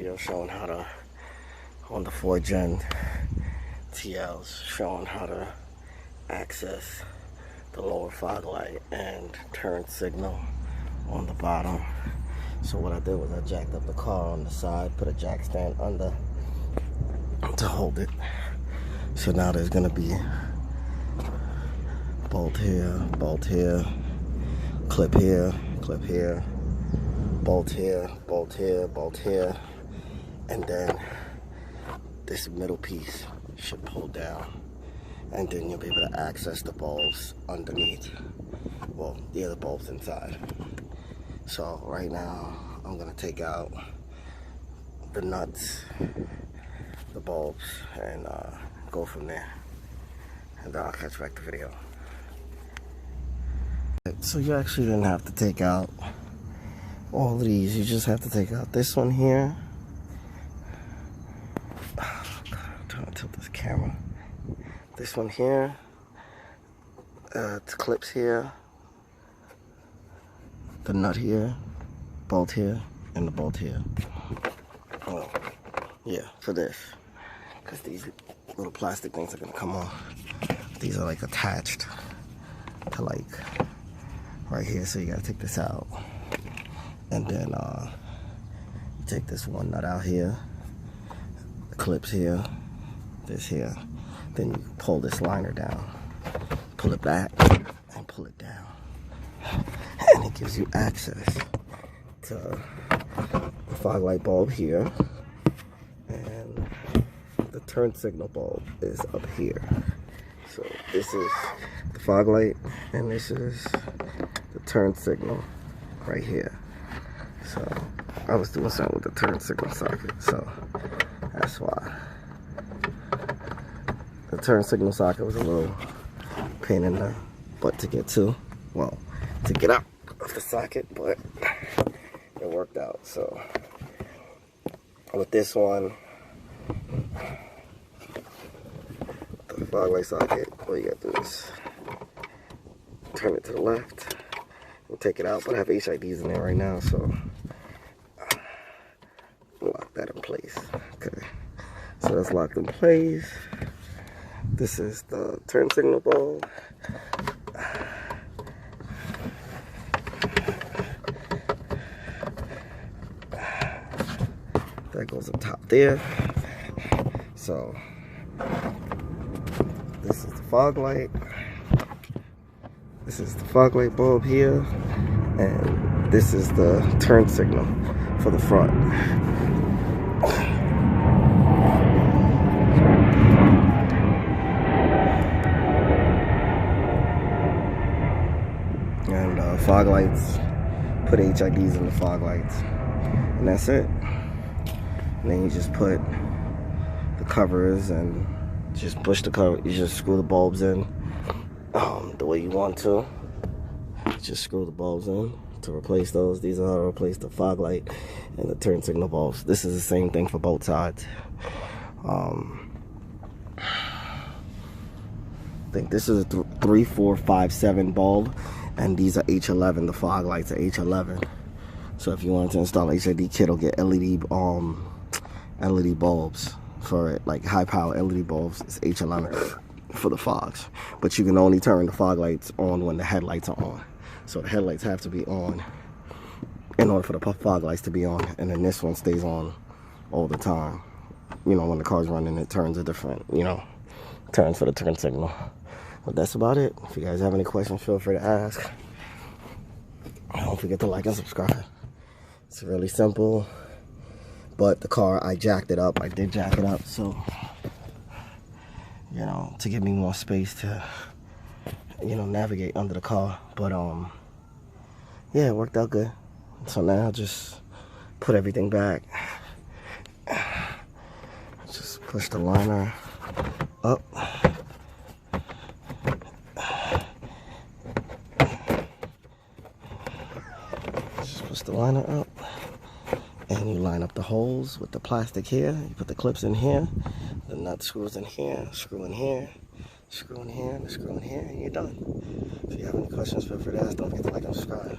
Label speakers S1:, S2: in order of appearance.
S1: video showing how to, on the 4 Gen TLs, showing how to access the lower fog light and turn signal on the bottom. So what I did was I jacked up the car on the side, put a jack stand under to hold it. So now there's gonna be bolt here, clip here, bolt here, bolt here, and then this middle piece should pull down, and then you'll be able to access the bulbs underneath. Well, the other bulbs inside. So right now I'm gonna take out the nuts, the bulbs, and go from there, and then I'll catch back the video. So you actually didn't have to take out all of these, you just have to take out this one here. Oh, God, I'm trying to tilt this camera. This one here, the clips here, the nut here, bolt here, and the bolt here. Well, yeah, for this, because these little plastic things are gonna come off. These are like attached to like right here, so you gotta take this out. And then you take this one nut out here, the clips here, this here. Then you pull this liner down, pull it back, and pull it down. And it gives you access to the fog light bulb here, and the turn signal bulb is up here. So this is the fog light, and this is the turn signal right here. So I was doing something with the turn signal socket, so that's why. The turn signal socket was a little pain in the butt to get to. Well, to get out of the socket, but it worked out. So with this one, the fog light socket, all you gotta do is turn it to the left and take it out. But I have HIDs in there right now, so lock that in place. Okay, so that's locked in place. This is the turn signal bulb. That goes up top there. So this is the fog light. This is the fog light bulb here, and this is the turn signal for the front. And fog lights, put HIDs in the fog lights, and that's it. And then you just put the covers and just push the cover. You just screw the bulbs in the way you want to. Just screw the bulbs in to replace those. These are how to replace the fog light and the turn signal bulbs. This is the same thing for both sides. I think this is a 3, 4, 5, 7 bulb, and these are H11. The fog lights are H11. So if you want to install an HID kit, it'll get LED bulbs for it, like high power LED bulbs. It's H11 for the fogs, but you can only turn the fog lights on when the headlights are on. So the headlights have to be on in order for the fog lights to be on, and then this one stays on all the time. You know, when the car's running, it turns a different, you know, turns for the turn signal. But that's about it. If you guys have any questions, feel free to ask. Don't forget to like and subscribe. It's really simple. But the car, I jacked it up. I did jack it up, so, you know, to give me more space to, you know, navigate under the car. But yeah, it worked out good. So now I'll just put everything back. Just push the liner up. Just push the liner up. And you line up the holes with the plastic here. You put the clips in here, the nut screws in here, screw in here, screw in here, and screw in here, and you're done. If you have any questions, feel free to ask. Don't forget to like and subscribe.